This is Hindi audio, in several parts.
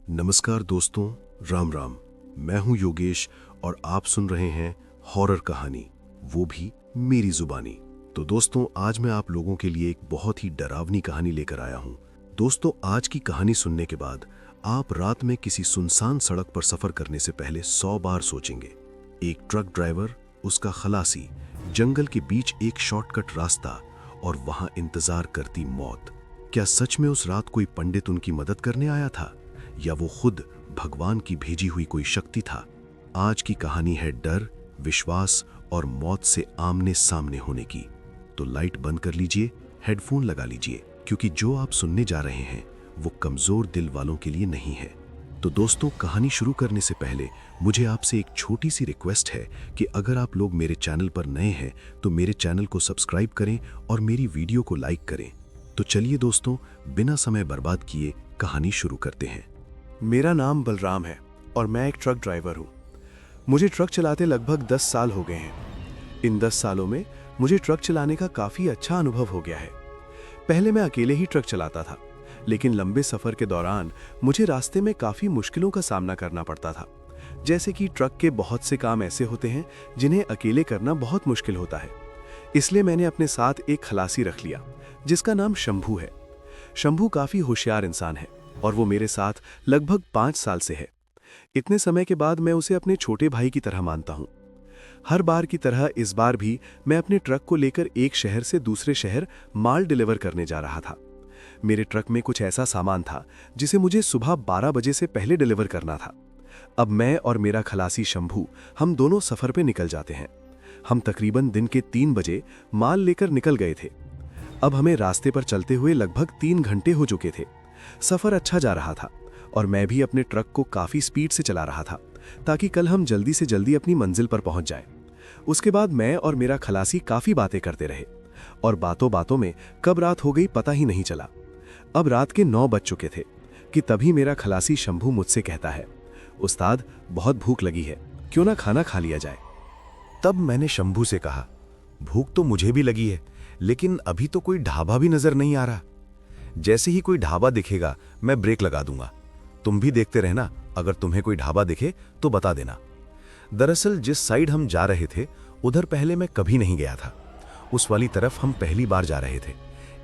नमस्कार दोस्तों, राम राम। मैं हूं योगेश और आप सुन रहे हैं हॉरर कहानी, वो भी मेरी जुबानी। तो दोस्तों, आज मैं आप लोगों के लिए एक बहुत ही डरावनी कहानी लेकर आया हूं। दोस्तों, आज की कहानी सुनने के बाद आप रात में किसी सुनसान सड़क पर सफर करने से पहले 100 बार सोचेंगे। एक ट्रक ड्राइवर, उसका खलासी, जंगल के बीच एक शॉर्टकट रास्ता और वहां इंतजार करती मौत। क्या सच में उस रात कोई पंडित उनकी मदद करने आया था, या वो खुद भगवान की भेजी हुई कोई शक्ति था? आज की कहानी है डर, विश्वास और मौत से आमने सामने होने की। तो लाइट बंद कर लीजिए, हेडफोन लगा लीजिए, क्योंकि जो आप सुनने जा रहे हैं वो कमजोर दिल वालों के लिए नहीं है। तो दोस्तों, कहानी शुरू करने से पहले मुझे आपसे एक छोटी सी रिक्वेस्ट है कि अगर आप लोग मेरे चैनल पर नए हैं तो मेरे चैनल को सब्सक्राइब करें और मेरी वीडियो को लाइक करें। तो चलिए दोस्तों, बिना समय बर्बाद किए कहानी शुरू करते हैं। मेरा नाम बलराम है और मैं एक ट्रक ड्राइवर हूँ। मुझे ट्रक चलाते लगभग 10 साल हो गए हैं। इन 10 सालों में मुझे ट्रक चलाने का काफ़ी अच्छा अनुभव हो गया है। पहले मैं अकेले ही ट्रक चलाता था, लेकिन लंबे सफ़र के दौरान मुझे रास्ते में काफ़ी मुश्किलों का सामना करना पड़ता था। जैसे कि ट्रक के बहुत से काम ऐसे होते हैं जिन्हें अकेले करना बहुत मुश्किल होता है। इसलिए मैंने अपने साथ एक खलासी रख लिया जिसका नाम शंभू है। शंभू काफ़ी होशियार इंसान है और वो मेरे साथ लगभग 5 साल से है। इतने समय के बाद मैं उसे अपने छोटे भाई की तरह मानता हूँ। हर बार की तरह इस बार भी मैं अपने ट्रक को लेकर एक शहर से दूसरे शहर माल डिलीवर करने जा रहा था। मेरे ट्रक में कुछ ऐसा सामान था जिसे मुझे सुबह 12 बजे से पहले डिलीवर करना था। अब मैं और मेरा खलासी शंभू, हम दोनों सफ़र पे निकल जाते हैं। हम तकरीबन दिन के 3 बजे माल लेकर निकल गए थे। अब हमें रास्ते पर चलते हुए लगभग 3 घंटे हो चुके थे। सफ़र अच्छा जा रहा था और मैं भी अपने ट्रक को काफ़ी स्पीड से चला रहा था ताकि कल हम जल्दी से जल्दी अपनी मंजिल पर पहुंच जाएं। उसके बाद मैं और मेरा खलासी काफ़ी बातें करते रहे और बातों बातों में कब रात हो गई पता ही नहीं चला। अब रात के 9 बज चुके थे कि तभी मेरा खलासी शंभू मुझसे कहता है, उस्ताद, बहुत भूख लगी है, क्यों ना खाना खा लिया जाए। तब मैंने शंभू से कहा, भूख तो मुझे भी लगी है, लेकिन अभी तो कोई ढाबा भी नजर नहीं आ रहा। जैसे ही कोई ढाबा दिखेगा मैं ब्रेक लगा दूंगा। तुम भी देखते रहना, अगर तुम्हें कोई ढाबा दिखे तो बता देना। दरअसल जिस साइड हम जा रहे थे उधर पहले मैं कभी नहीं गया था। उस वाली तरफ हम पहली बार जा रहे थे,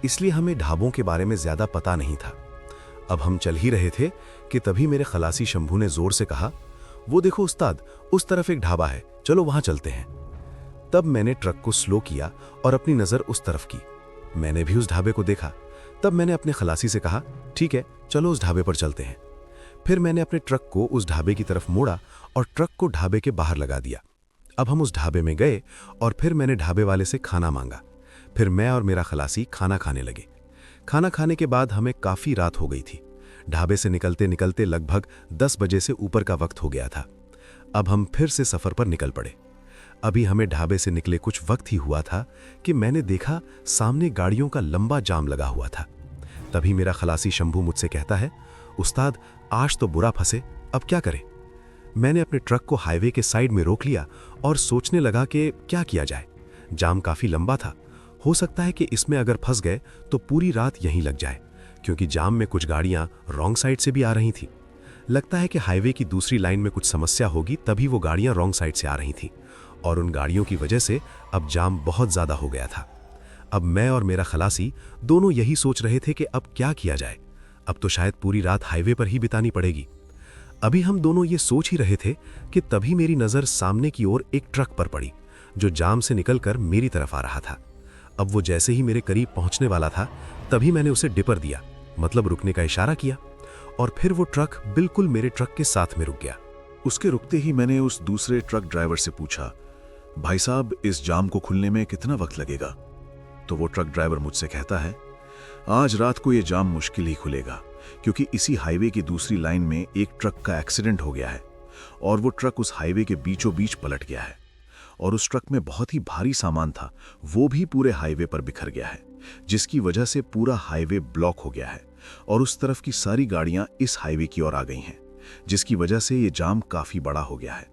इसलिए हमें ढाबों के बारे में ज्यादा पता नहीं था। अब हम चल ही रहे थे कि तभी मेरे खलासी शंभू ने जोर से कहा, वो देखो उस्ताद, उस तरफ एक ढाबा है, चलो वहां चलते हैं। तब मैंने ट्रक को स्लो किया और अपनी नजर उस तरफ की। मैंने भी उस ढाबे को देखा। तब मैंने अपने खलासी से कहा, ठीक है, चलो उस ढाबे पर चलते हैं। फिर मैंने अपने ट्रक को उस ढाबे की तरफ मोड़ा और ट्रक को ढाबे के बाहर लगा दिया। अब हम उस ढाबे में गए और फिर मैंने ढाबे वाले से खाना मांगा। फिर मैं और मेरा खलासी खाना खाने लगे। खाना खाने के बाद हमें काफ़ी रात हो गई थी। ढाबे से निकलते निकलते लगभग 10 बजे से ऊपर का वक्त हो गया था। अब हम फिर से सफ़र पर निकल पड़े। अभी हमें ढाबे से निकले कुछ वक्त ही हुआ था कि मैंने देखा सामने गाड़ियों का लंबा जाम लगा हुआ था। तभी मेरा खलासी शंभू मुझसे कहता है, उस्ताद, आज तो बुरा फंसे, अब क्या करें। मैंने अपने ट्रक को हाईवे के साइड में रोक लिया और सोचने लगा कि क्या किया जाए। जाम काफ़ी लंबा था, हो सकता है कि इसमें अगर फंस गए तो पूरी रात यहीं लग जाए, क्योंकि जाम में कुछ गाड़ियां रॉन्ग साइड से भी आ रही थीं। लगता है कि हाईवे की दूसरी लाइन में कुछ समस्या होगी, तभी वो गाड़ियां रॉन्ग साइड से आ रही थीं और उन गाड़ियों की वजह से अब जाम बहुत ज़्यादा हो गया था। अब मैं और मेरा खलासी दोनों यही सोच रहे थे कि अब क्या किया जाए। अब तो शायद पूरी रात हाईवे पर ही बितानी पड़ेगी। अभी हम दोनों ये सोच ही रहे थे कि तभी मेरी नज़र सामने की ओर एक ट्रक पर पड़ी जो जाम से निकलकर मेरी तरफ आ रहा था। अब वो जैसे ही मेरे करीब पहुंचने वाला था तभी मैंने उसे डिपर दिया, मतलब रुकने का इशारा किया, और फिर वो ट्रक बिल्कुल मेरे ट्रक के साथ में रुक गया। उसके रुकते ही मैंने उस दूसरे ट्रक ड्राइवर से पूछा, भाई साहब, इस जाम को खुलने में कितना वक्त लगेगा? तो वो ट्रक ड्राइवर मुझसे कहता है, आज रात को ये जाम मुश्किल ही खुलेगा, क्योंकि इसी हाईवे की दूसरी लाइन में एक ट्रक का एक्सीडेंट हो गया है और वो ट्रक उस हाईवे के बीचों बीच पलट गया है और उस ट्रक में बहुत ही भारी सामान था, वो भी पूरे हाईवे पर बिखर गया है, जिसकी वजह से पूरा हाईवे ब्लॉक हो गया है और उस तरफ की सारी गाड़ियां इस हाईवे की ओर आ गई हैं, जिसकी वजह से ये जाम काफी बड़ा हो गया है।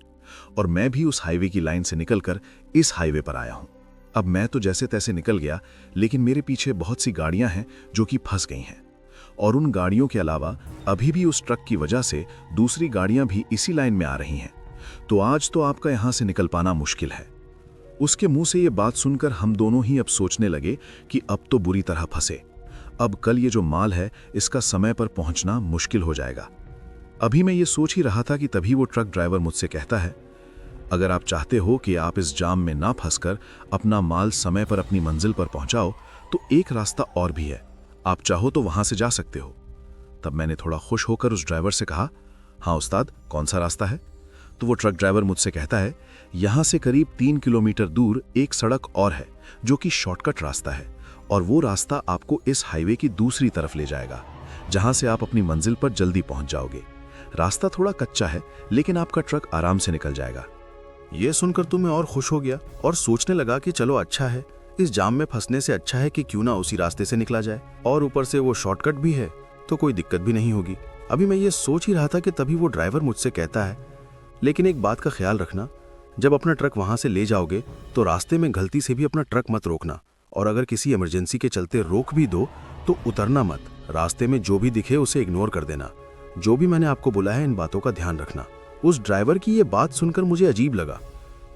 और मैं भी उस हाईवे की लाइन से निकलकर इस हाईवे पर आया हूं। अब मैं तो जैसे तैसे निकल गया, लेकिन मेरे पीछे बहुत सी गाड़ियां हैं जो कि फंस गई हैं और उन गाड़ियों के अलावा अभी भी उस ट्रक की वजह से दूसरी गाड़ियां भी इसी लाइन में आ रही हैं। तो आज तो आपका यहां से निकल पाना मुश्किल है। उसके मुंह से ये बात सुनकर हम दोनों ही अब सोचने लगे कि अब तो बुरी तरह फंसे। अब कल ये जो माल है इसका समय पर पहुंचना मुश्किल हो जाएगा। अभी मैं ये सोच ही रहा था कि तभी वो ट्रक ड्राइवर मुझसे कहता है, अगर आप चाहते हो कि आप इस जाम में ना फंसकर अपना माल समय पर अपनी मंजिल पर पहुंचाओ तो एक रास्ता और भी है, आप चाहो तो वहां से जा सकते हो। तब मैंने थोड़ा खुश होकर उस ड्राइवर से कहा, हाँ उस्ताद, कौन सा रास्ता है? तो वो ट्रक ड्राइवर मुझसे कहता है, यहां से करीब 3 किलोमीटर दूर एक सड़क और है जो कि शॉर्टकट रास्ता है, और वो रास्ता आपको इस हाईवे की दूसरी तरफ ले जाएगा, जहां से आप अपनी मंजिल पर जल्दी पहुंच जाओगे। रास्ता थोड़ा कच्चा है लेकिन आपका ट्रक आराम से निकल जाएगा। यह सुनकर तो मैं और खुश हो गया और सोचने लगा कि चलो अच्छा है, इस जाम में फंसने से अच्छा है कि क्यों ना उसी रास्ते से निकला जाए, और ऊपर से वो शॉर्टकट भी है तो कोई दिक्कत भी नहीं होगी। अभी मैं ये सोच ही रहा था कि तभी वो ड्राइवर मुझसे कहता है, लेकिन एक बात का ख्याल रखना, जब अपना ट्रक वहां से ले जाओगे तो रास्ते में गलती से भी अपना ट्रक मत रोकना, और अगर किसी इमरजेंसी के चलते रोक भी दो तो उतरना मत। रास्ते में जो भी दिखे उसे इग्नोर कर देना। जो भी मैंने आपको बुलाया है इन बातों का ध्यान रखना। उस ड्राइवर की ये बात सुनकर मुझे अजीब लगा।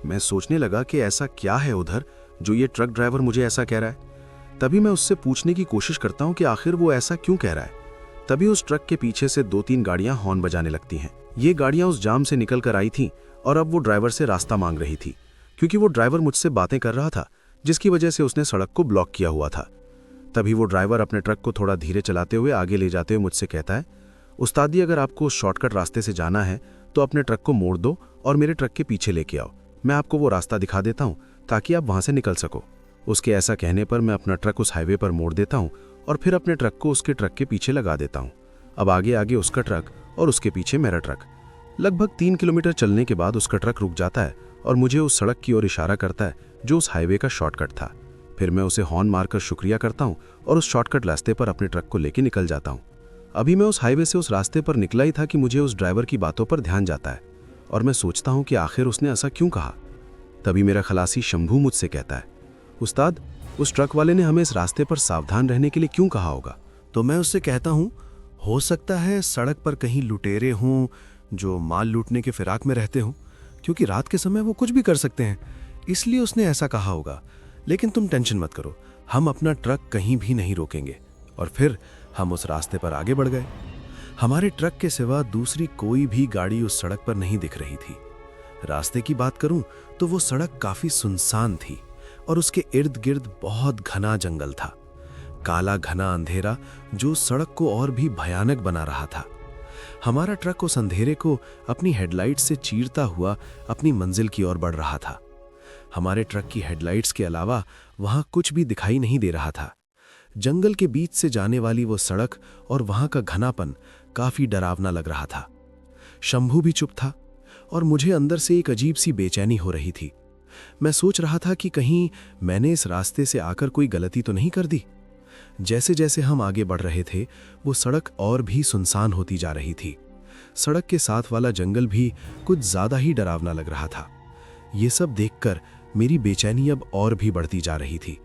मैं सोचने लगा कि ऐसा क्या है उधर जो ये ट्रक ड्राइवर मुझे ऐसा कह रहा है। तभी मैं उससे पूछने की कोशिश करता हूँ कि आखिर वो ऐसा क्यों कह रहा है। तभी उस ट्रक के पीछे से 2-3 गाड़ियां हॉर्न बजाने लगती हैं। ये गाड़ियां उस जाम से निकल कर आई थीं और अब वो ड्राइवर से रास्ता मांग रही थी, क्योंकि वो ड्राइवर मुझसे बातें कर रहा था जिसकी वजह से उसने सड़क को ब्लॉक किया हुआ था। तभी वो ड्राइवर अपने ट्रक को थोड़ा धीरे चलाते हुए आगे ले जाते हुए मुझसे कहता है, उस्ताद जी, अगर आपको उस शॉर्टकट रास्ते से जाना है तो अपने ट्रक को मोड़ दो और मेरे ट्रक के पीछे लेके आओ। मैं आपको वो रास्ता दिखा देता हूँ ताकि आप वहां से निकल सको। उसके ऐसा कहने पर मैं अपना ट्रक उस हाईवे पर मोड़ देता हूँ और फिर अपने ट्रक को उसके ट्रक के पीछे लगा देता हूँ। अब आगे आगे उसका ट्रक और उसके पीछे मेरा ट्रक। लगभग 3 किलोमीटर चलने के बाद उसका ट्रक रुक जाता है और मुझे उस सड़क की ओर इशारा करता है जो उस हाईवे का शॉर्टकट था। फिर मैं उसे हॉर्न मारकर शुक्रिया करता हूँ और उस शॉर्टकट रास्ते पर अपने ट्रक को लेकर निकल जाता हूँ। अभी मैं उस हाईवे से उस रास्ते पर निकला ही था कि मुझे उस ड्राइवर की बातों पर ध्यान जाता है और मैं सोचता हूँ कि आखिर उसने ऐसा क्यों कहा। तभी मेरा खलासी शंभू मुझसे कहता है, उस्ताद, उस ट्रक वाले ने हमें इस रास्ते पर सावधान रहने के लिए क्यों कहा होगा? तो मैं उससे कहता हूँ, हो सकता है सड़क पर कहीं लुटेरे हों जो माल लूटने के फिराक में रहते हों, क्योंकि रात के समय वो कुछ भी कर सकते हैं, इसलिए उसने ऐसा कहा होगा। लेकिन तुम टेंशन मत करो, हम अपना ट्रक कहीं भी नहीं रोकेंगे। और फिर हम उस रास्ते पर आगे बढ़ गए। हमारे ट्रक के सिवा दूसरी कोई भी गाड़ी उस सड़क पर नहीं दिख रही थी। रास्ते की बात करूं तो वो सड़क काफी सुनसान थी और उसके इर्द गिर्द बहुत घना जंगल था, काला घना अंधेरा जो सड़क को और भी भयानक बना रहा था। हमारा ट्रक उस अंधेरे को अपनी हेडलाइट से चीरता हुआ अपनी मंजिल की ओर बढ़ रहा था। हमारे ट्रक की हेडलाइट्स के अलावा वहां कुछ भी दिखाई नहीं दे रहा था। जंगल के बीच से जाने वाली वो सड़क और वहां का घनापन काफी डरावना लग रहा था। शंभू भी चुप था और मुझे अंदर से एक अजीब सी बेचैनी हो रही थी। मैं सोच रहा था कि कहीं मैंने इस रास्ते से आकर कोई गलती तो नहीं कर दी। जैसे जैसे हम आगे बढ़ रहे थे वो सड़क और भी सुनसान होती जा रही थी। सड़क के साथ वाला जंगल भी कुछ ज्यादा ही डरावना लग रहा था। ये सब देखकर मेरी बेचैनी अब और भी बढ़ती जा रही थी।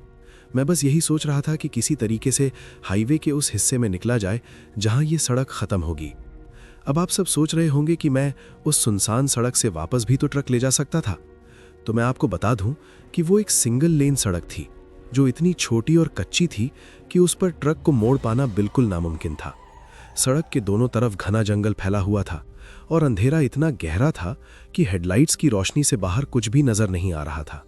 मैं बस यही सोच रहा था कि किसी तरीके से हाईवे के उस हिस्से में निकला जाए जहां ये सड़क खत्म होगी। अब आप सब सोच रहे होंगे कि मैं उस सुनसान सड़क से वापस भी तो ट्रक ले जा सकता था। तो मैं आपको बता दूं कि वो एक सिंगल लेन सड़क थी जो इतनी छोटी और कच्ची थी कि उस पर ट्रक को मोड़ पाना बिल्कुल नामुमकिन था। सड़क के दोनों तरफ घना जंगल फैला हुआ था और अंधेरा इतना गहरा था कि हेडलाइट्स की रोशनी से बाहर कुछ भी नजर नहीं आ रहा था।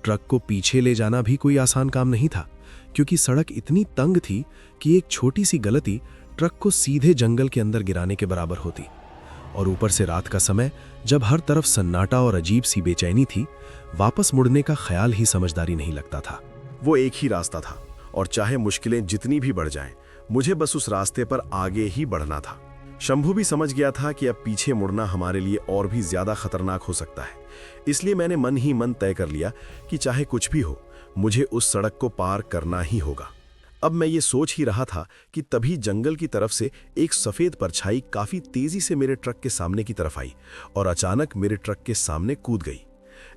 ट्रक को पीछे ले जाना भी कोई आसान काम नहीं था, क्योंकि सड़क इतनी तंग थी कि एक छोटी सी गलती ट्रक को सीधे जंगल के अंदर गिराने के बराबर होती। और ऊपर से रात का समय, जब हर तरफ सन्नाटा और अजीब सी बेचैनी थी, वापस मुड़ने का ख्याल ही समझदारी नहीं लगता था। वो एक ही रास्ता था और चाहे मुश्किलें जितनी भी बढ़ जाएं, मुझे बस उस रास्ते पर आगे ही बढ़ना था। शंभू भी समझ गया था कि अब पीछे मुड़ना हमारे लिए और भी ज्यादा खतरनाक हो सकता है, इसलिए मैंने मन ही मन तय कर लिया कि चाहे कुछ भी हो, मुझे उस सड़क को पार करना ही होगा। अब मैं ये सोच ही रहा था कि तभी जंगल की तरफ से एक सफेद परछाई काफी तेजी से मेरे ट्रक के सामने की तरफ आई और अचानक मेरे ट्रक के सामने कूद गई।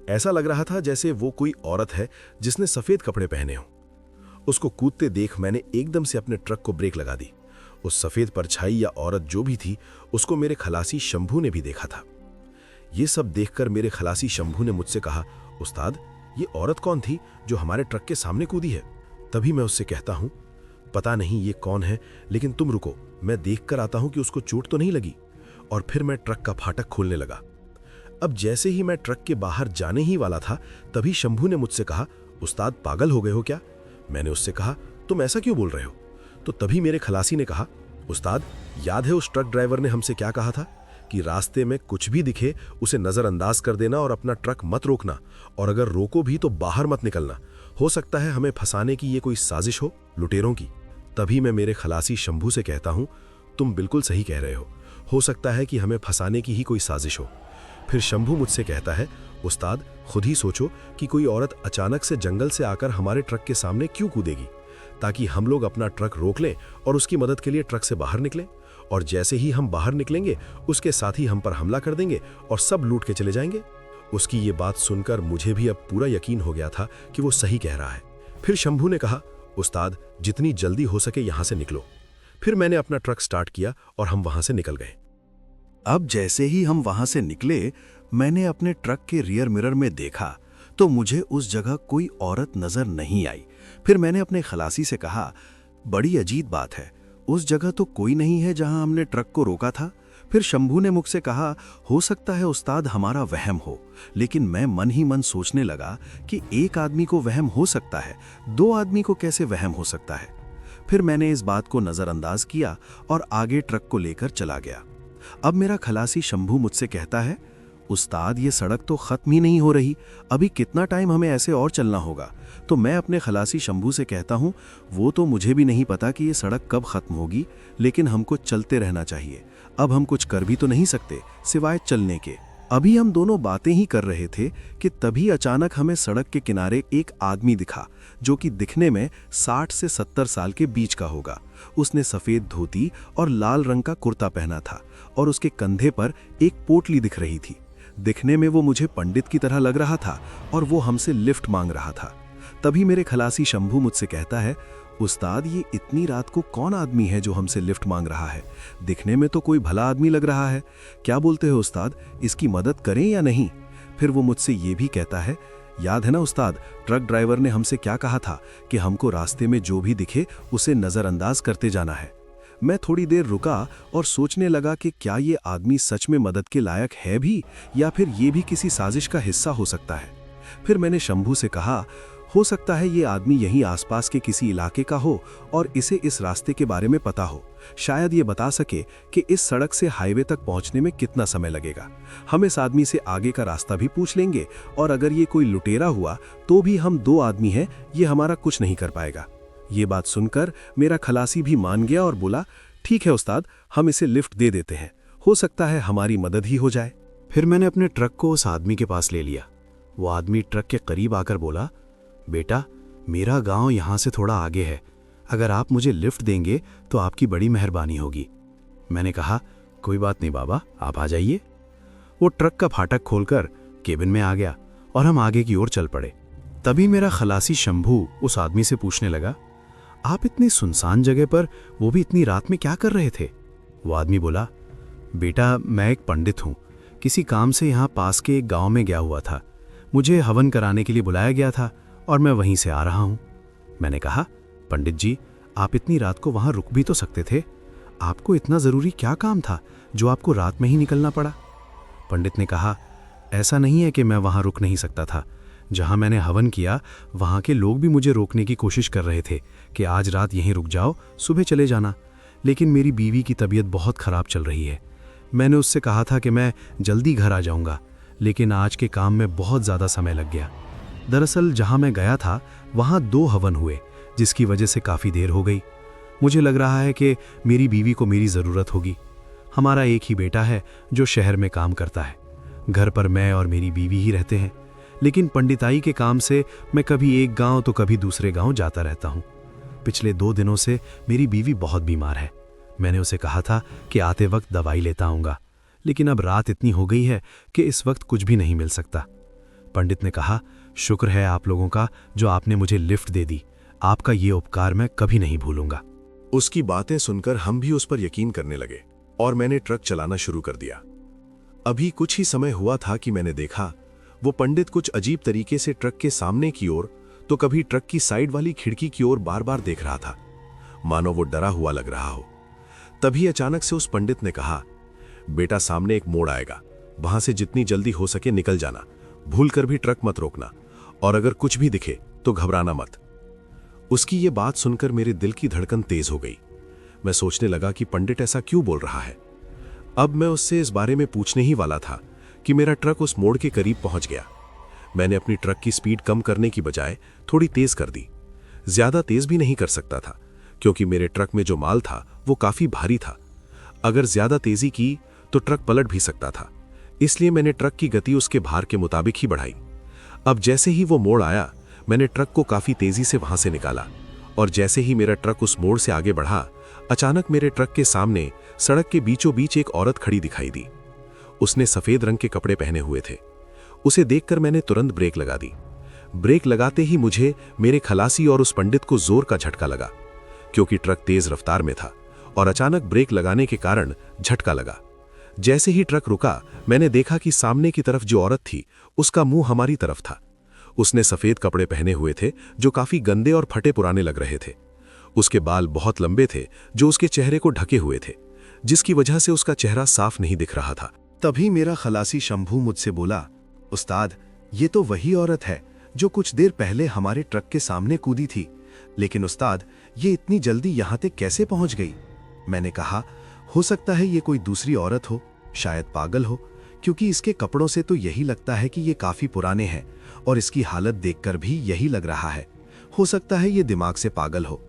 ऐसा लग रहा था जैसे वो कोई औरत है जिसने सफेद कपड़े पहने हों। उसको कूदते देख मैंने एकदम से अपने ट्रक को ब्रेक लगा दी। उस सफ़ेद परछाई या औरत जो भी थी, उसको मेरे खलासी शंभू ने भी देखा था। ये सब देखकर मेरे खलासी शंभू ने मुझसे कहा, उस्ताद, ये औरत कौन थी जो हमारे ट्रक के सामने कूदी है? तभी मैं उससे कहता हूँ, पता नहीं ये कौन है, लेकिन तुम रुको, मैं देख कर आता हूँ कि उसको चोट तो नहीं लगी। और फिर मैं ट्रक का फाटक खोलने लगा। अब जैसे ही मैं ट्रक के बाहर जाने ही वाला था, तभी शंभू ने मुझसे कहा, उस्ताद, पागल हो गए हो क्या? मैंने उससे कहा, तुम ऐसा क्यों बोल रहे हो? तो तभी मेरे खलासी ने कहा, उस्ताद, याद है उस ट्रक ड्राइवर ने हमसे क्या कहा था कि रास्ते में कुछ भी दिखे उसे नज़रअंदाज कर देना और अपना ट्रक मत रोकना, और अगर रोको भी तो बाहर मत निकलना। हो सकता है हमें फंसाने की ये कोई साजिश हो, लुटेरों की। तभी मैं मेरे खलासी शंभू से कहता हूँ, तुम बिल्कुल सही कह रहे हो सकता है कि हमें फंसाने की ही कोई साजिश हो। फिर शंभू मुझसे कहता है, उस्ताद, खुद ही सोचो कि कोई औरत अचानक से जंगल से आकर हमारे ट्रक के सामने क्यों कूदेगी, ताकि हम लोग अपना ट्रक रोक लें और उसकी मदद के लिए ट्रक से बाहर निकलें। और जैसे ही हम बाहर निकलेंगे, उसके साथ ही हम पर हमला कर देंगे और सब लूट के चले जाएंगे। उसकी ये बात सुनकर मुझे भी अब पूरा यकीन हो गया था कि वो सही कह रहा है। फिर शंभू ने कहा, उस्ताद, जितनी जल्दी हो सके यहाँ से निकलो। फिर मैंने अपना ट्रक स्टार्ट किया और हम वहाँ से निकल गए। अब जैसे ही हम वहां से निकले, मैंने अपने ट्रक के रियर मिरर में देखा तो मुझे उस जगह कोई औरत नजर नहीं आई। फिर मैंने अपने खलासी से कहा, बड़ी अजीब बात है, उस जगह तो कोई नहीं है जहां हमने ट्रक को रोका था। फिर शंभू ने मुझसे कहा, हो सकता है उस्ताद हमारा वहम हो। लेकिन मैं मन ही मन सोचने लगा कि एक आदमी को वहम हो सकता है, दो आदमी को कैसे वहम हो सकता है। फिर मैंने इस बात को नज़रअंदाज किया और आगे ट्रक को लेकर चला गया। अब मेरा खलासी शंभू मुझसे कहता है, उस्ताद, ये सड़क तो ख़त्म ही नहीं हो रही, अभी कितना टाइम हमें ऐसे और चलना होगा। तो मैं अपने खलासी शंभू से कहता हूँ, वो तो मुझे भी नहीं पता कि ये सड़क कब ख़त्म होगी, लेकिन हमको चलते रहना चाहिए। अब हम कुछ कर भी तो नहीं सकते सिवाय चलने के। अभी हम दोनों बातें ही कर रहे थे कि तभी अचानक हमें सड़क के किनारे एक आदमी दिखा, जो कि दिखने में 60 से 70 साल के बीच का होगा। उसने सफ़ेद धोती और लाल रंग का कुर्ता पहना था और उसके कंधे पर एक पोटली दिख रही थी। दिखने में वो मुझे पंडित की तरह लग रहा था और वो हमसे लिफ्ट मांग रहा था। तभी मेरे खलासी शंभू मुझसे कहता है, उस्ताद, ये इतनी रात को कौन आदमी है जो हमसे लिफ्ट मांग रहा है? दिखने में तो कोई भला आदमी लग रहा है। क्या बोलते हो उस्ताद, इसकी मदद करें या नहीं? फिर वो मुझसे ये भी कहता है, याद है ना उस्ताद, ट्रक ड्राइवर ने हमसे क्या कहा था कि हमको रास्ते में जो भी दिखे उसे नज़रअंदाज करते जाना है। मैं थोड़ी देर रुका और सोचने लगा कि क्या ये आदमी सच में मदद के लायक है भी, या फिर ये भी किसी साजिश का हिस्सा हो सकता है। फिर मैंने शंभू से कहा, हो सकता है ये आदमी यहीं आसपास के किसी इलाके का हो और इसे इस रास्ते के बारे में पता हो। शायद ये बता सके कि इस सड़क से हाईवे तक पहुंचने में कितना समय लगेगा। हम इस आदमी से आगे का रास्ता भी पूछ लेंगे और अगर ये कोई लुटेरा हुआ तो भी हम दो आदमी हैं, ये हमारा कुछ नहीं कर पाएगा। ये बात सुनकर मेरा खलासी भी मान गया और बोला, ठीक है उस्ताद, हम इसे लिफ्ट दे देते हैं, हो सकता है हमारी मदद ही हो जाए। फिर मैंने अपने ट्रक को उस आदमी के पास ले लिया। वो आदमी ट्रक के करीब आकर बोला, बेटा, मेरा गांव यहाँ से थोड़ा आगे है, अगर आप मुझे लिफ्ट देंगे तो आपकी बड़ी मेहरबानी होगी। मैंने कहा, कोई बात नहीं बाबा, आप आ जाइए। वो ट्रक का फाटक खोलकर केबिन में आ गया और हम आगे की ओर चल पड़े। तभी मेरा खलासी शंभू उस आदमी से पूछने लगा, आप इतनी सुनसान जगह पर, वो भी इतनी रात में, क्या कर रहे थे? वो आदमी बोला, बेटा, मैं एक पंडित हूँ, किसी काम से यहाँ पास के एक गांव में गया हुआ था। मुझे हवन कराने के लिए बुलाया गया था और मैं वहीं से आ रहा हूँ। मैंने कहा, पंडित जी, आप इतनी रात को वहाँ रुक भी तो सकते थे, आपको इतना ज़रूरी क्या काम था जो आपको रात में ही निकलना पड़ा? पंडित ने कहा, ऐसा नहीं है कि मैं वहाँ रुक नहीं सकता था। जहाँ मैंने हवन किया वहाँ के लोग भी मुझे रोकने की कोशिश कर रहे थे कि आज रात यहीं रुक जाओ, सुबह चले जाना। लेकिन मेरी बीवी की तबीयत बहुत ख़राब चल रही है। मैंने उससे कहा था कि मैं जल्दी घर आ जाऊँगा, लेकिन आज के काम में बहुत ज़्यादा समय लग गया। दरअसल जहाँ मैं गया था वहाँ 2 हवन हुए, जिसकी वजह से काफ़ी देर हो गई। मुझे लग रहा है कि मेरी बीवी को मेरी ज़रूरत होगी। हमारा एक ही बेटा है जो शहर में काम करता है। घर पर मैं और मेरी बीवी ही रहते हैं, लेकिन पंडिताई के काम से मैं कभी एक गांव तो कभी दूसरे गांव जाता रहता हूं। पिछले 2 दिनों से मेरी बीवी बहुत बीमार है। मैंने उसे कहा था कि आते वक्त दवाई लेता आऊँगा, लेकिन अब रात इतनी हो गई है कि इस वक्त कुछ भी नहीं मिल सकता। पंडित ने कहा, शुक्र है आप लोगों का जो आपने मुझे लिफ्ट दे दी, आपका ये उपकार मैं कभी नहीं भूलूंगा। उसकी बातें सुनकर हम भी उस पर यकीन करने लगे और मैंने ट्रक चलाना शुरू कर दिया। अभी कुछ ही समय हुआ था कि मैंने देखा वो पंडित कुछ अजीब तरीके से ट्रक के सामने की ओर तो कभी ट्रक की साइड वाली खिड़की की ओर बार बार देख रहा था, मानो वो डरा हुआ लग रहा हो। तभी अचानक से उस पंडित ने कहा, बेटा सामने एक मोड़ आएगा, वहां से जितनी जल्दी हो सके निकल जाना, भूल कर भी ट्रक मत रोकना, और अगर कुछ भी दिखे तो घबराना मत। उसकी ये बात सुनकर मेरे दिल की धड़कन तेज हो गई। मैं सोचने लगा कि पंडित ऐसा क्यों बोल रहा है। अब मैं उससे इस बारे में पूछने ही वाला था कि मेरा ट्रक उस मोड़ के करीब पहुंच गया। मैंने अपनी ट्रक की स्पीड कम करने की बजाय थोड़ी तेज कर दी। ज्यादा तेज भी नहीं कर सकता था क्योंकि मेरे ट्रक में जो माल था वो काफी भारी था। अगर ज्यादा तेजी की तो ट्रक पलट भी सकता था, इसलिए मैंने ट्रक की गति उसके भार के मुताबिक ही बढ़ाई। अब जैसे ही वो मोड़ आया, मैंने ट्रक को काफी तेजी से वहां से निकाला, और जैसे ही मेरा ट्रक उस मोड़ से आगे बढ़ा, अचानक मेरे ट्रक के सामने सड़क के बीचों बीच एक औरत खड़ी दिखाई दी। उसने सफेद रंग के कपड़े पहने हुए थे। उसे देखकर मैंने तुरंत ब्रेक लगा दी। ब्रेक लगाते ही मुझे मेरे खलासी और उस पंडित को जोर का झटका लगा, क्योंकि ट्रक तेज रफ्तार में था और अचानक ब्रेक लगाने के कारण झटका लगा। जैसे ही ट्रक रुका, मैंने देखा कि सामने की तरफ जो औरत थी उसका मुंह हमारी तरफ था। उसने सफेद कपड़े पहने हुए थे जो काफी गंदे और फटे पुराने लग रहे थे। उसके बाल बहुत लंबे थे जो उसके चेहरे को ढके हुए थे, जिसकी वजह से उसका चेहरा साफ नहीं दिख रहा था। तभी मेरा खलासी शंभू मुझसे बोला, उस्ताद, ये तो वही औरत है जो कुछ देर पहले हमारे ट्रक के सामने कूदी थी। लेकिन उस्ताद, ये इतनी जल्दी यहाँ तक कैसे पहुँच गई? मैंने कहा, हो सकता है ये कोई दूसरी औरत हो, शायद पागल हो, क्योंकि इसके कपड़ों से तो यही लगता है कि ये काफी पुराने हैं और इसकी हालत देखकर भी यही लग रहा है। हो सकता है ये दिमाग से पागल हो।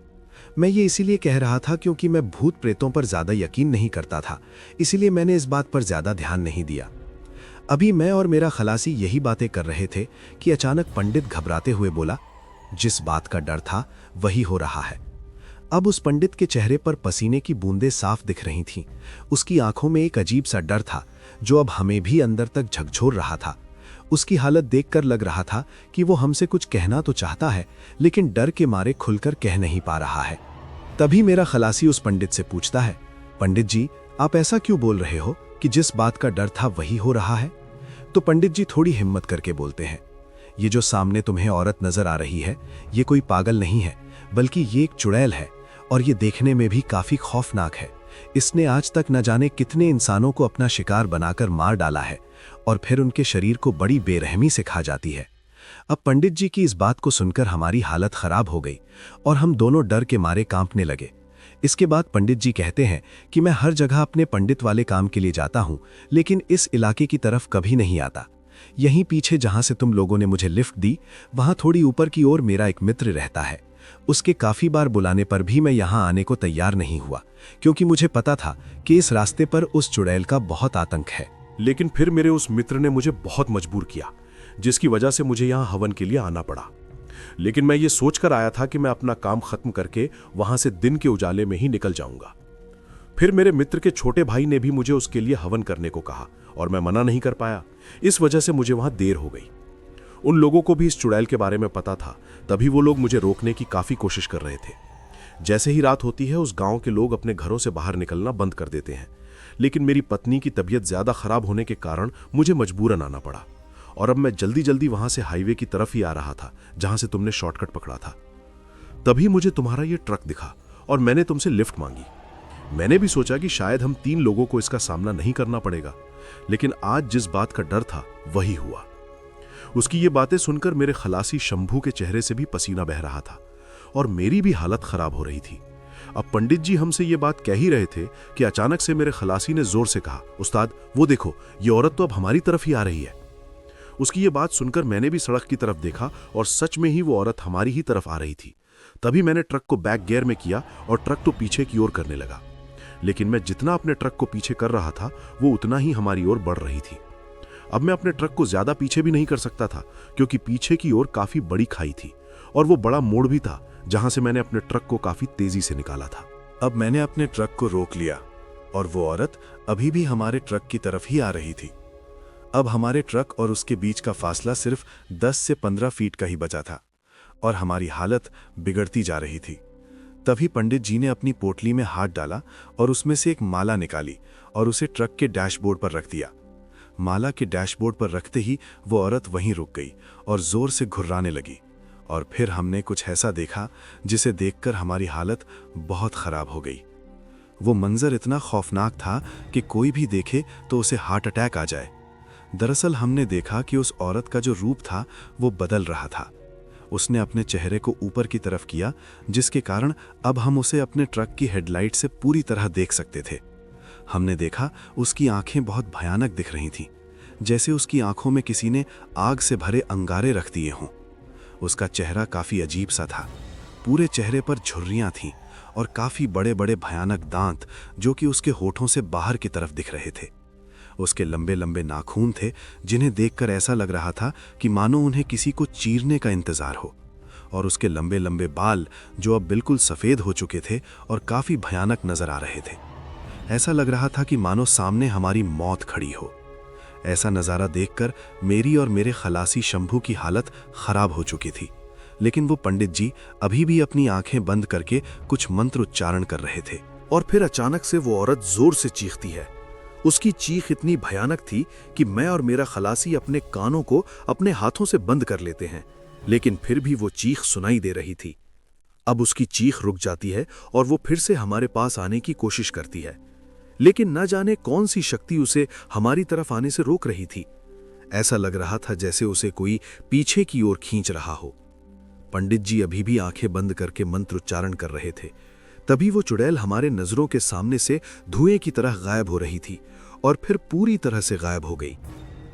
मैं ये इसीलिए कह रहा था क्योंकि मैं भूत प्रेतों पर ज्यादा यकीन नहीं करता था, इसीलिए मैंने इस बात पर ज्यादा ध्यान नहीं दिया। अभी मैं और मेरा खलासी यही बातें कर रहे थे कि अचानक पंडित घबराते हुए बोला, जिस बात का डर था वही हो रहा है। अब उस पंडित के चेहरे पर पसीने की बूंदें साफ दिख रही थीं। उसकी आंखों में एक अजीब सा डर था जो अब हमें भी अंदर तक झकझोर रहा था। उसकी हालत देखकर लग रहा था कि वो हमसे कुछ कहना तो चाहता है, लेकिन डर के मारे खुलकर कह नहीं पा रहा है। तभी मेरा खलासी उस पंडित से पूछता है, पंडित जी, आप ऐसा क्यों बोल रहे हो कि जिस बात का डर था वही हो रहा है? तो पंडित जी थोड़ी हिम्मत करके बोलते हैं, ये जो सामने तुम्हें औरत नजर आ रही है, ये कोई पागल नहीं है, बल्कि ये एक चुड़ैल है, और ये देखने में भी काफी खौफनाक है। इसने आज तक न जाने कितने इंसानों को अपना शिकार बनाकर मार डाला है और फिर उनके शरीर को बड़ी बेरहमी से खा जाती है। अब पंडित जी की इस बात को सुनकर हमारी हालत खराब हो गई और हम दोनों डर के मारे कांपने लगे। इसके बाद पंडित जी कहते हैं कि मैं हर जगह अपने पंडित वाले काम के लिए जाता हूं, लेकिन इस इलाके की तरफ कभी नहीं आता। यहीं पीछे जहां से तुम लोगों ने मुझे लिफ्ट दी, वहां थोड़ी ऊपर की ओर मेरा एक मित्र रहता है। उसके काफी बार बुलाने पर भी मैं यहां आने को तैयार नहीं हुआ, क्योंकि मुझे पता था कि इस रास्ते पर उस चुड़ैल का बहुत आतंक है। लेकिन फिर मेरे उस मित्र ने मुझे बहुत मजबूर किया, जिसकी वजह से मुझे यहां हवन के लिए आना पड़ा। लेकिन मैं ये सोचकर आया था कि मैं अपना काम खत्म करके वहां से दिन के उजाले में ही निकल जाऊंगा। फिर मेरे मित्र के छोटे भाई ने भी मुझे उसके लिए हवन करने को कहा और मैं मना नहीं कर पाया। इस वजह से मुझे वहां देर हो गई। उन लोगों को भी इस चुड़ैल के बारे में पता था, तभी वो लोग मुझे रोकने की काफी कोशिश कर रहे थे। जैसे ही रात होती है, उस गांव के लोग अपने घरों से बाहर निकलना बंद कर देते हैं। लेकिन मेरी पत्नी की तबीयत ज्यादा खराब होने के कारण मुझे मजबूरन आना पड़ा, और अब मैं जल्दी जल्दी वहां से हाईवे की तरफ ही आ रहा था जहां से तुमने शॉर्टकट पकड़ा था। तभी मुझे तुम्हारा ये ट्रक दिखा और मैंने तुमसे लिफ्ट मांगी। मैंने भी सोचा कि शायद हम 3 लोगों को इसका सामना नहीं करना पड़ेगा, लेकिन आज जिस बात का डर था वही हुआ। उसकी ये बातें सुनकर मेरे खलासी शंभू के चेहरे से भी पसीना बह रहा था और मेरी भी हालत खराब हो रही थी। अब पंडित जी हमसे ये बात कह ही रहे थे कि अचानक से मेरे खलासी ने जोर से कहा, उस्ताद वो देखो, ये औरत तो अब हमारी तरफ ही आ रही है। उसकी ये बात सुनकर मैंने भी सड़क की तरफ देखा और सच में ही वो औरत हमारी ही तरफ आ रही थी। तभी मैंने ट्रक को बैक गियर में किया और ट्रक तो पीछे की ओर करने लगा। लेकिन मैं जितना अपने ट्रक को पीछे कर रहा था, वो उतना ही हमारी ओर बढ़ रही थी। अब मैं अपने ट्रक को ज्यादा पीछे भी नहीं कर सकता था, क्योंकि पीछे की ओर काफी बड़ी खाई थी और वो बड़ा मोड़ भी था जहां से मैंने अपने ट्रक को काफी तेजी से निकाला था। अब मैंने अपने ट्रक को रोक लिया और वो औरत अभी भी हमारे ट्रक की तरफ ही आ रही थी। अब हमारे ट्रक और उसके बीच का फासला सिर्फ 10 से 15 फीट का ही बचा था और हमारी हालत बिगड़ती जा रही थी। तभी पंडित जी ने अपनी पोटली में हाथ डाला और उसमें से एक माला निकाली और उसे ट्रक के डैशबोर्ड पर रख दिया। माला के डैशबोर्ड पर रखते ही वो औरत वहीं रुक गई और जोर से घुर्राने लगी। और फिर हमने कुछ ऐसा देखा जिसे देखकर हमारी हालत बहुत खराब हो गई। वो मंजर इतना खौफनाक था कि कोई भी देखे तो उसे हार्ट अटैक आ जाए। दरअसल हमने देखा कि उस औरत का जो रूप था वो बदल रहा था। उसने अपने चेहरे को ऊपर की तरफ किया, जिसके कारण अब हम उसे अपने ट्रक की हेडलाइट से पूरी तरह देख सकते थे। हमने देखा उसकी आंखें बहुत भयानक दिख रही थीं, जैसे उसकी आंखों में किसी ने आग से भरे अंगारे रख दिए हों। उसका चेहरा काफ़ी अजीब सा था। पूरे चेहरे पर झुर्रियाँ थीं और काफ़ी बड़े बड़े भयानक दांत जो कि उसके होठों से बाहर की तरफ दिख रहे थे। उसके लंबे लंबे नाखून थे जिन्हें देखकर ऐसा लग रहा था कि मानो उन्हें किसी को चीरने का इंतजार हो। और उसके लंबे लंबे बाल जो अब बिल्कुल सफ़ेद हो चुके थे और काफ़ी भयानक नज़र आ रहे थे। ऐसा लग रहा था कि मानो सामने हमारी मौत खड़ी हो। ऐसा नज़ारा देखकर मेरी और मेरे खलासी शंभू की हालत खराब हो चुकी थी, लेकिन वो पंडित जी अभी भी अपनी आंखें बंद करके कुछ मंत्र उच्चारण कर रहे थे। और फिर अचानक से वो औरत जोर से चीखती है। उसकी चीख इतनी भयानक थी कि मैं और मेरा खलासी अपने कानों को अपने हाथों से बंद कर लेते हैं, लेकिन फिर भी वो चीख सुनाई दे रही थी। अब उसकी चीख रुक जाती है और वो फिर से हमारे पास आने की कोशिश करती है, लेकिन न जाने कौन सी शक्ति उसे हमारी तरफ आने से रोक रही थी। ऐसा लग रहा था जैसे उसे कोई पीछे की ओर खींच रहा हो। पंडित जी अभी भी आंखें बंद करके मंत्र उच्चारण कर रहे थे। तभी वो चुड़ैल हमारे नजरों के सामने से धुएं की तरह गायब हो रही थी और फिर पूरी तरह से गायब हो गई।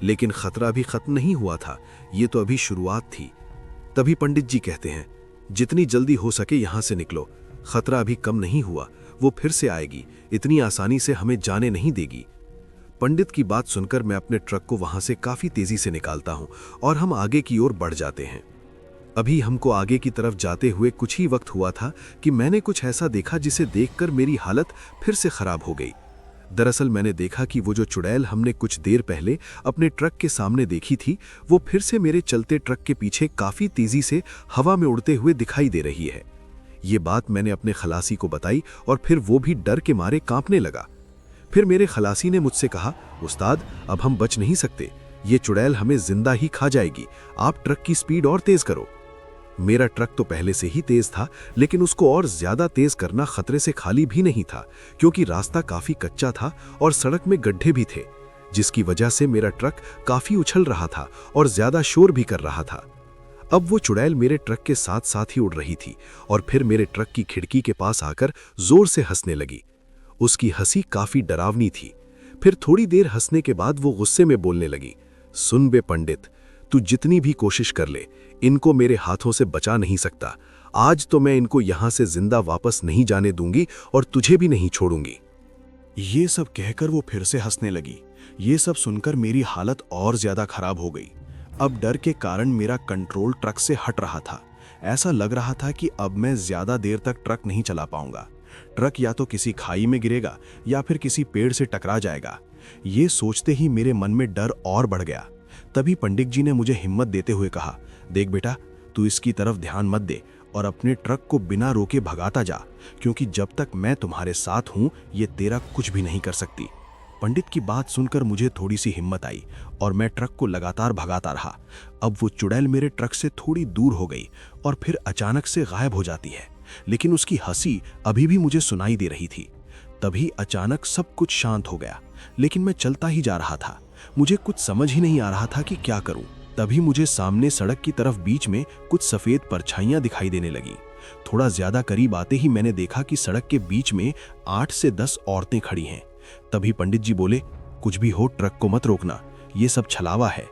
लेकिन खतरा भी खत्म नहीं हुआ था, ये तो अभी शुरुआत थी। तभी पंडित जी कहते हैं, जितनी जल्दी हो सके यहां से निकलो, खतरा अभी कम नहीं हुआ, वो फिर से आएगी, इतनी आसानी से हमें जाने नहीं देगी। पंडित की बात सुनकर मैं अपने ट्रक को वहां से काफी तेजी से निकालता हूं और हम आगे की ओर बढ़ जाते हैं। अभी हमको आगे की तरफ जाते हुए कुछ ही वक्त हुआ था कि मैंने कुछ ऐसा देखा जिसे देखकर मेरी हालत फिर से खराब हो गई। दरअसल मैंने देखा कि वो जो चुड़ैल हमने कुछ देर पहले अपने ट्रक के सामने देखी थी, वो फिर से मेरे चलते ट्रक के पीछे काफी तेजी से हवा में उड़ते हुए दिखाई दे रही है। ये बात मैंने अपने खलासी को बताई और फिर वो भी डर के मारे कांपने लगा। फिर मेरे खलासी ने मुझसे कहा, उस्ताद अब हम बच नहीं सकते, ये चुड़ैल हमें जिंदा ही खा जाएगी, आप ट्रक की स्पीड और तेज करो। मेरा ट्रक तो पहले से ही तेज था, लेकिन उसको और ज्यादा तेज करना खतरे से खाली भी नहीं था, क्योंकि रास्ता काफी कच्चा था और सड़क में गड्ढे भी थे, जिसकी वजह से मेरा ट्रक काफी उछल रहा था और ज्यादा शोर भी कर रहा था। अब वो चुड़ैल मेरे ट्रक के साथ साथ ही उड़ रही थी और फिर मेरे ट्रक की खिड़की के पास आकर जोर से हंसने लगी। उसकी हंसी काफी डरावनी थी। फिर थोड़ी देर हंसने के बाद वो गुस्से में बोलने लगी, सुन बे पंडित, तू जितनी भी कोशिश कर ले, इनको मेरे हाथों से बचा नहीं सकता। आज तो मैं इनको यहां से जिंदा वापस नहीं जाने दूंगी और तुझे भी नहीं छोड़ूंगी। ये सब कहकर वो फिर से हंसने लगी। ये सब सुनकर मेरी हालत और ज्यादा खराब हो गई। अब डर के कारण मेरा कंट्रोल ट्रक से हट रहा था। ऐसा लग रहा था कि अब मैं ज्यादा देर तक ट्रक नहीं चला पाऊंगा। ट्रक या तो किसी खाई में गिरेगा या फिर किसी पेड़ से टकरा जाएगा। ये सोचते ही मेरे मन में डर और बढ़ गया। तभी पंडित जी ने मुझे हिम्मत देते हुए कहा, देख बेटा, तू इसकी तरफ ध्यान मत दे और अपने ट्रक को बिना रोके भगाता जा, क्योंकि जब तक मैं तुम्हारे साथ हूं ये तेरा कुछ भी नहीं कर सकती। पंडित की बात सुनकर मुझे थोड़ी सी हिम्मत आई और मैं ट्रक को लगातार भगाता रहा। अब वो चुड़ैल मेरे ट्रक से थोड़ी दूर हो गई और फिर अचानक से गायब हो जाती है, लेकिन उसकी हंसी अभी भी मुझे सुनाई दे रही थी। तभी अचानक सब कुछ शांत हो गया, लेकिन मैं चलता ही जा रहा था। मुझे कुछ समझ ही नहीं आ रहा था कि क्या करूं। तभी मुझे सामने सड़क की तरफ बीच में कुछ सफेद परछाइयां दिखाई देने लगी। थोड़ा ज्यादा करीब आते ही मैंने देखा कि सड़क के बीच में 8 से 10 औरतें खड़ी हैं। तभी पंडित जी बोले, कुछ भी हो ट्रक को मत रोकना, ये सब छलावा है।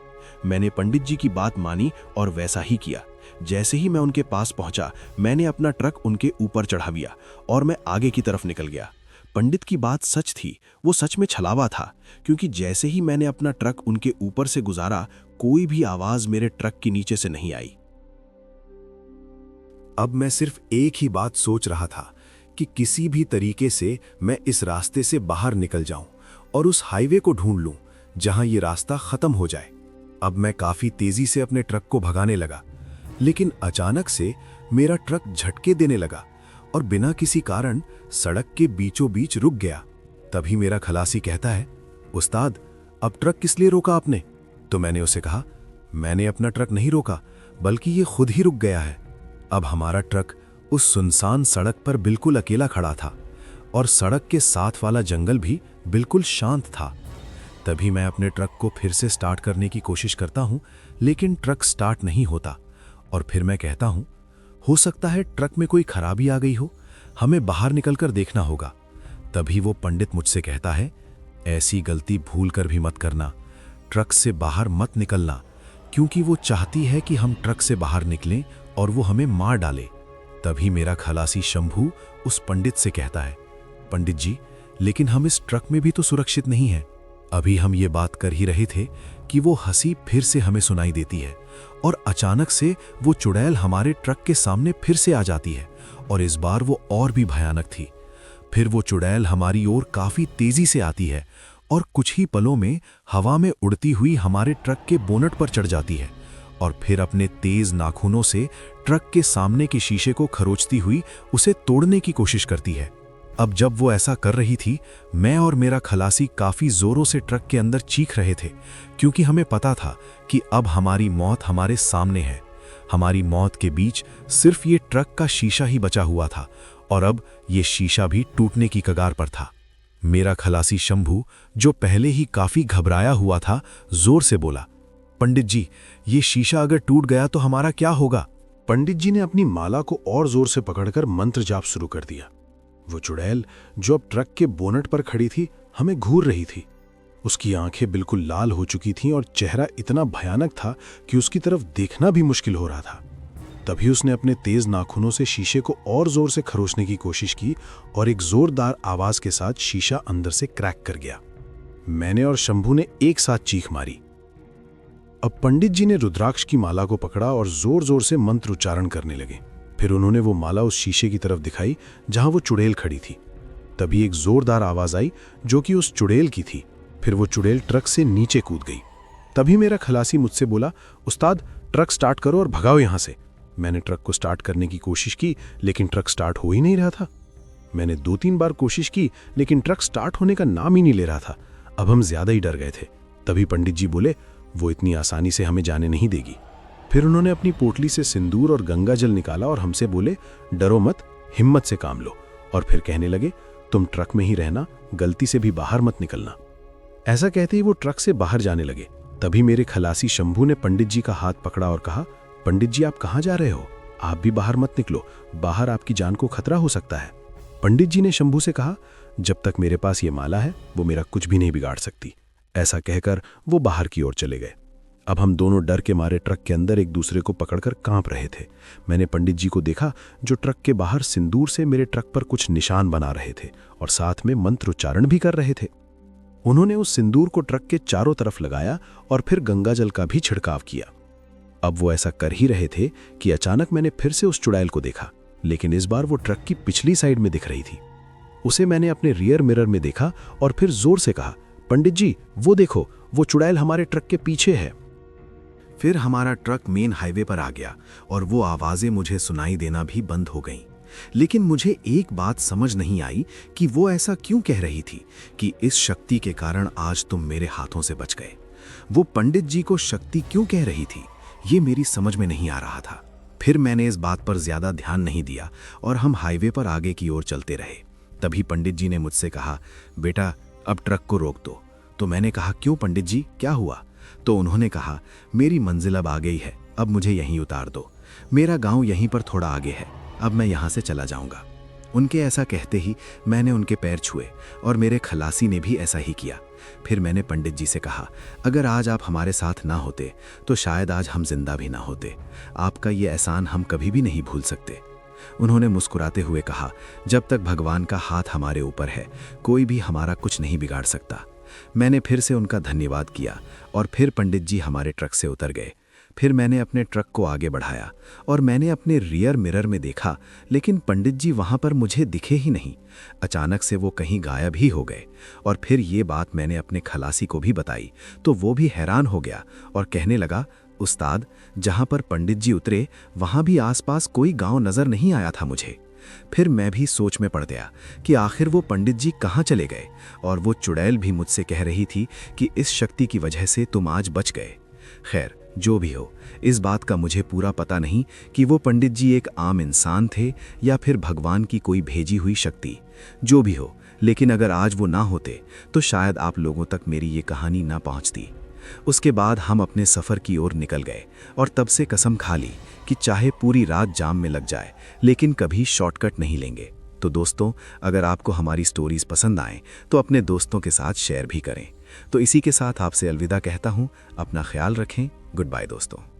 मैंने पंडित जी की बात मानी और वैसा ही किया। जैसे ही मैं उनके पास पहुंचा, मैंने अपना ट्रक उनके ऊपर चढ़ा दिया और मैं आगे की तरफ निकल गया। पंडित की बात सच थी, वो सच में छलावा था, क्योंकि जैसे ही मैंने अपना ट्रक उनके ऊपर से गुजारा, कोई भी आवाज मेरे ट्रक के नीचे से नहीं आई। अब मैं सिर्फ एक ही बात सोच रहा था कि किसी भी तरीके से मैं इस रास्ते से बाहर निकल जाऊं और उस हाईवे को ढूंढ लूं जहां ये रास्ता खत्म हो जाए। अब मैं काफी तेजी से अपने ट्रक को भगाने लगा, लेकिन अचानक से मेरा ट्रक झटके देने लगा और बिना किसी कारण सड़क के बीचों बीच रुक गया। तभी मेरा खलासी कहता है, उस्ताद, अब ट्रक किस लिए रोका आपने? तो मैंने उसे कहा, मैंने अपना ट्रक नहीं रोका, बल्कि ये खुद ही रुक गया है। अब हमारा ट्रक उस सुनसान सड़क पर बिल्कुल अकेला खड़ा था और सड़क के साथ वाला जंगल भी बिल्कुल शांत था। तभी मैं अपने ट्रक को फिर से स्टार्ट करने की कोशिश करता हूं, लेकिन ट्रक स्टार्ट नहीं होता। और फिर मैं कहता हूं, हो सकता है ट्रक में कोई खराबी आ गई हो, हमें बाहर निकलकर देखना होगा। तभी वो पंडित मुझसे कहता है, ऐसी गलती भूल कर भी मत करना, ट्रक से बाहर मत निकलना, क्योंकि वो चाहती है कि हम ट्रक से बाहर निकलें और वो हमें मार डाले। तभी मेरा खलासी शंभू उस पंडित से कहता है, पंडित जी, लेकिन हम इस ट्रक में भी तो सुरक्षित नहीं हैं। अभी हम ये बात कर ही रहे थे कि वो हंसी फिर से हमें सुनाई देती है और अचानक से वो चुड़ैल हमारे ट्रक के सामने फिर से आ जाती है और इस बार वो और भी भयानक थी। फिर वो चुड़ैल हमारी ओर काफी तेजी से आती है और कुछ ही पलों में हवा में उड़ती हुई हमारे ट्रक के बोनट पर चढ़ जाती है और फिर अपने तेज नाखूनों से ट्रक के सामने के शीशे को खरोचती हुई उसे तोड़ने की कोशिश करती है। अब जब वो ऐसा कर रही थी, मैं और मेरा खलासी काफी जोरों से ट्रक के अंदर चीख रहे थे, क्योंकि हमें पता था कि अब हमारी मौत हमारे सामने है। हमारी मौत के बीच सिर्फ ये ट्रक का शीशा ही बचा हुआ था और अब ये शीशा भी टूटने की कगार पर था। मेरा खलासी शंभू, जो पहले ही काफी घबराया हुआ था, जोर से बोला, पंडित जी, ये शीशा अगर टूट गया तो हमारा क्या होगा? पंडित जी ने अपनी माला को और जोर से पकड़कर मंत्र जाप शुरू कर दिया। वो चुड़ैल जो अब ट्रक के बोनट पर खड़ी थी, हमें घूर रही थी। उसकी आंखें बिल्कुल लाल हो चुकी थीं और चेहरा इतना भयानक था कि उसकी तरफ देखना भी मुश्किल हो रहा था। तभी उसने अपने तेज नाखूनों से शीशे को और जोर से खरोचने की कोशिश की और एक जोरदार आवाज के साथ शीशा अंदर से क्रैक कर गया। मैंने और शंभू ने एक साथ चीख मारी। अब पंडित जी ने रुद्राक्ष की माला को पकड़ा और जोर जोर से मंत्र उच्चारण करने लगे। फिर उन्होंने वो माला उस शीशे की तरफ दिखाई जहां वो चुड़ैल खड़ी थी। तभी एक जोरदार आवाज आई जो कि उस चुड़ैल की थी। फिर वो चुड़ैल ट्रक से नीचे कूद गई। तभी मेरा खलासी मुझसे बोला, उस्ताद, ट्रक स्टार्ट करो और भगाओ यहां से। मैंने ट्रक को स्टार्ट करने की कोशिश की, लेकिन ट्रक स्टार्ट हो ही नहीं रहा था। मैंने 2-3 बार कोशिश की, लेकिन ट्रक स्टार्ट होने का नाम ही नहीं ले रहा था। अब हम ज्यादा ही डर गए थे। तभी पंडित जी बोले, वो इतनी आसानी से हमें जाने नहीं देगी। फिर उन्होंने अपनी पोटली से सिंदूर और गंगा जल निकाला और हमसे बोले, डरो मत, हिम्मत से काम लो। और फिर कहने लगे, तुम ट्रक में ही रहना, गलती से भी बाहर मत निकलना। ऐसा कहते ही वो ट्रक से बाहर जाने लगे। तभी मेरे खलासी शंभू ने पंडित जी का हाथ पकड़ा और कहा, पंडित जी, आप कहाँ जा रहे हो? आप भी बाहर मत निकलो, बाहर आपकी जान को खतरा हो सकता है। पंडित जी ने शंभू से कहा, जब तक मेरे पास ये माला है, वो मेरा कुछ भी नहीं बिगाड़ सकती। ऐसा कहकर वो बाहर की ओर चले गए। अब हम दोनों डर के मारे ट्रक के अंदर एक दूसरे को पकड़कर कांप रहे थे। मैंने पंडित जी को देखा जो ट्रक के बाहर सिंदूर से मेरे ट्रक पर कुछ निशान बना रहे थे और साथ में मंत्रोच्चारण भी कर रहे थे। उन्होंने उस सिंदूर को ट्रक के चारों तरफ लगाया और फिर गंगाजल का भी छिड़काव किया। अब वो ऐसा कर ही रहे थे कि अचानक मैंने फिर से उस चुड़ैल को देखा, लेकिन इस बार वो ट्रक की पिछली साइड में दिख रही थी। उसे मैंने अपने रियर मिरर में देखा और फिर जोर से कहा, पंडित जी, वो देखो, वो चुड़ैल हमारे ट्रक के पीछे है। फिर हमारा ट्रक मेन हाईवे पर आ गया और वो आवाजें मुझे सुनाई देना भी बंद हो गईं। लेकिन मुझे एक बात समझ नहीं आई कि वो ऐसा क्यों कह रही थी कि इस शक्ति के कारण आज तुम मेरे हाथों से बच गए। वो पंडित जी को शक्ति क्यों कह रही थी, ये मेरी समझ में नहीं आ रहा था। फिर मैंने इस बात पर ज्यादा ध्यान नहीं दिया और हम हाईवे पर आगे की ओर चलते रहे। तभी पंडित जी ने मुझसे कहा, बेटा, अब ट्रक को रोक दो। तो मैंने कहा, क्यों पंडित जी, क्या हुआ? तो उन्होंने कहा, मेरी मंजिल अब आ गई है, अब मुझे यहीं उतार दो। मेरा गांव यहीं पर थोड़ा आगे है, अब मैं यहां से चला जाऊंगा। उनके ऐसा कहते ही मैंने उनके पैर छुए और मेरे खलासी ने भी ऐसा ही किया। फिर मैंने पंडित जी से कहा, अगर आज आप हमारे साथ ना होते तो शायद आज हम जिंदा भी ना होते। आपका ये एहसान हम कभी भी नहीं भूल सकते। उन्होंने मुस्कुराते हुए कहा, जब तक भगवान का हाथ हमारे ऊपर है, कोई भी हमारा कुछ नहीं बिगाड़ सकता। मैंने फिर से उनका धन्यवाद किया और फिर पंडित जी हमारे ट्रक से उतर गए। फिर मैंने अपने ट्रक को आगे बढ़ाया और मैंने अपने रियर मिरर में देखा, लेकिन पंडित जी वहां पर मुझे दिखे ही नहीं। अचानक से वो कहीं गायब ही हो गए। और फिर ये बात मैंने अपने खलासी को भी बताई तो वो भी हैरान हो गया और कहने लगा, उस्ताद, जहां पर पंडित जी उतरे वहां भी आसपास कोई गांव नजर नहीं आया था मुझे। फिर मैं भी सोच में पड़ गया कि आखिर वो पंडित जी कहाँ चले गए, और वो चुड़ैल भी मुझसे कह रही थी कि इस शक्ति की वजह से तुम आज बच गए। खैर, जो भी हो, इस बात का मुझे पूरा पता नहीं कि वो पंडित जी एक आम इंसान थे या फिर भगवान की कोई भेजी हुई शक्ति। जो भी हो, लेकिन अगर आज वो ना होते तो शायद आप लोगों तक मेरी ये कहानी ना पहुंचती। उसके बाद हम अपने सफ़र की ओर निकल गए और तब से कसम खा ली कि चाहे पूरी रात जाम में लग जाए, लेकिन कभी शॉर्टकट नहीं लेंगे। तो दोस्तों, अगर आपको हमारी स्टोरीज पसंद आएं तो अपने दोस्तों के साथ शेयर भी करें। तो इसी के साथ आपसे अलविदा कहता हूं। अपना ख्याल रखें। गुड बाय दोस्तों।